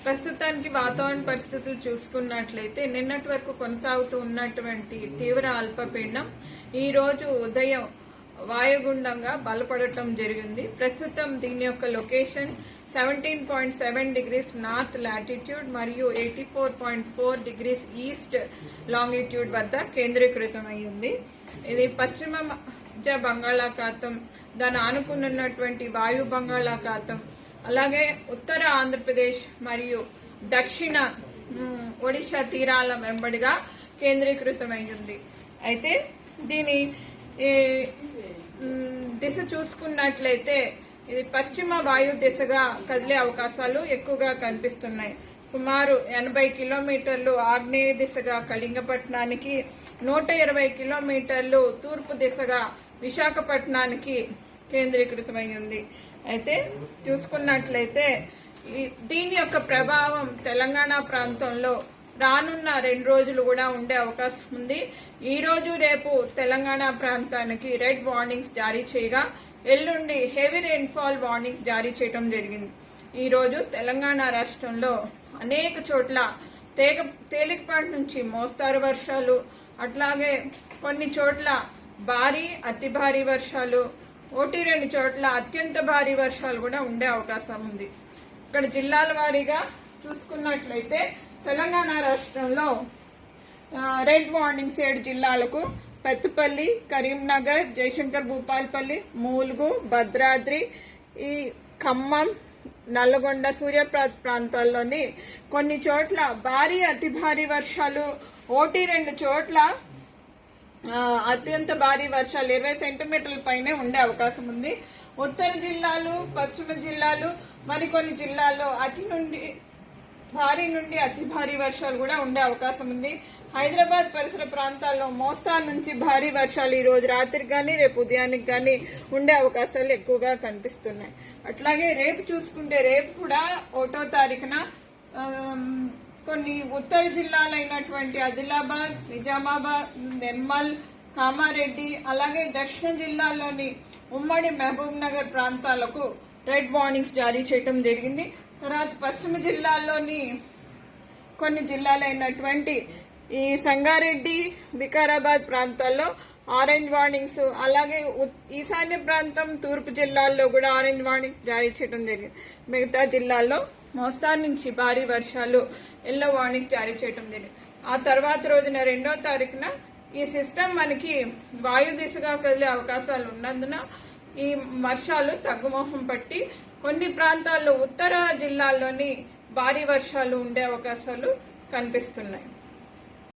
ప్రస్తుతానికి వాతావరణ పరిస్థితులు చూసుకున్నట్లయితే నిన్నటి వరకు కొనసాగుతూ ఉన్నటువంటి తీవ్ర అల్పపీడనం ఈ రోజు ఉదయం వాయుగుండంగా బలపడటం జరిగింది. ప్రస్తుతం దీని యొక్క లొకేషన్ 17.7 degrees నార్త్ లాటిట్యూడ్ మరియు 84.4 degrees ఈస్ట్ లాంగిట్యూడ్ వద్ద కేంద్రీకృతమైంది. ఇది పశ్చిమ మధ్య బంగాళాఖాతం, దాని ఆనుకున్నటువంటి వాయు బంగాళాఖాతం, అలాగే ఉత్తర ఆంధ్రప్రదేశ్ మరియు దక్షిణ ఒడిశా తీరాల వెంబడిగా కేంద్రీకృతమైంది. అయితే దీని దిశ చూసుకున్నట్లయితే ఇది పశ్చిమ వాయు దిశగా కదిలే అవకాశాలు ఎక్కువగా కనిపిస్తున్నాయి. సుమారు 80 కిలోమీటర్లు ఆగ్నేయ దిశగా కళింగపట్నానికి, 120 కిలోమీటర్లు తూర్పు దిశగా విశాఖపట్నానికి కేంద్రీకృతమై ఉంది. అయితే చూసుకున్నట్లయితే దీని యొక్క ప్రభావం తెలంగాణ ప్రాంతంలో రానున్న 2 రోజులు కూడా ఉండే అవకాశం ఉంది. ఈ రోజు రేపు తెలంగాణ ప్రాంతానికి రెడ్ వార్నింగ్స్ జారీ చేయగా ఎల్లుండి హెవీ రెయిన్ఫాల్ వార్నింగ్స్ జారీ చేయడం జరిగింది. ఈ రోజు తెలంగాణ రాష్ట్రంలో అనేక చోట్ల తేలికపాటి నుంచి మోస్తారు వర్షాలు, అట్లాగే కొన్ని చోట్ల భారీ అతి భారీ వర్షాలు, 1-2 చోట్ల అత్యంత భారీ వర్షాలు కూడా ఉండే అవకాశం ఉంది. ఇక్కడ జిల్లాల వారీగా చూసుకున్నట్లయితే తెలంగాణ రాష్ట్రంలో రెడ్ వార్నింగ్స్ 7 జిల్లాలకు పెద్దపల్లి, కరీంనగర్, జయశంకర్ భూపాల్పల్లి, ములుగు, భద్రాద్రి, ఈ ఖమ్మం, నల్లగొండ, సూర్యాపేట ప్రాంతాల్లోని కొన్ని చోట్ల భారీ అతి భారీ వర్షాలు, 1-2 చోట్ల అత్యంత భారీ వర్షాలు 20 సెంటీమీటర్ల పైనే ఉండే అవకాశం ఉంది. ఉత్తర జిల్లాలు, పశ్చిమ జిల్లాలు, మరికొన్ని జిల్లాల్లో భారీ నుండి అతి భారీ వర్షాలు కూడా ఉండే అవకాశం ఉంది. హైదరాబాద్ పరిసర ప్రాంతాల్లో మోస్తారు నుంచి భారీ వర్షాలు ఈ రోజు రాత్రికి కానీ రేపు ఉదయానికి కానీ ఉండే అవకాశాలు ఎక్కువగా కనిపిస్తున్నాయి. అట్లాగే రేపు చూసుకుంటే రేపు కూడా 1వ తారీఖున కొన్ని ఉత్తర జిల్లాలైనటువంటి ఆదిలాబాద్, నిజామాబాద్, నిర్మల్, కామారెడ్డి, అలాగే దక్షిణ జిల్లాల్లోని ఉమ్మడి మహబూబ్ నగర్ ప్రాంతాలకు రెడ్ వార్నింగ్స్ జారీ చేయడం జరిగింది. తర్వాత పశ్చిమ జిల్లాల్లోని కొన్ని జిల్లాలైనటువంటి ఈ సంగారెడ్డి, వికారాబాద్ ప్రాంతాల్లో ఆరెంజ్ వార్నింగ్స్, అలాగే ఈశాన్య ప్రాంతం తూర్పు జిల్లాల్లో కూడా ఆరెంజ్ వార్నింగ్స్ జారీ చేయడం జరిగింది. మిగతా జిల్లాల్లో మోస్తారు నుంచి భారీ వర్షాలు ఎల్లో వార్నింగ్స్ జారీ చేయడం జరిగింది. ఆ తర్వాత రోజున 2వ తారీఖున ఈ సిస్టమ్ మనకి వాయు దిశగా కదిలే అవకాశాలు ఉన్నందున ఈ వర్షాలు తగ్గుముఖం పట్టి కొన్ని ప్రాంతాల్లో ఉత్తర జిల్లాల్లోని భారీ వర్షాలు ఉండే అవకాశాలు కనిపిస్తున్నాయి.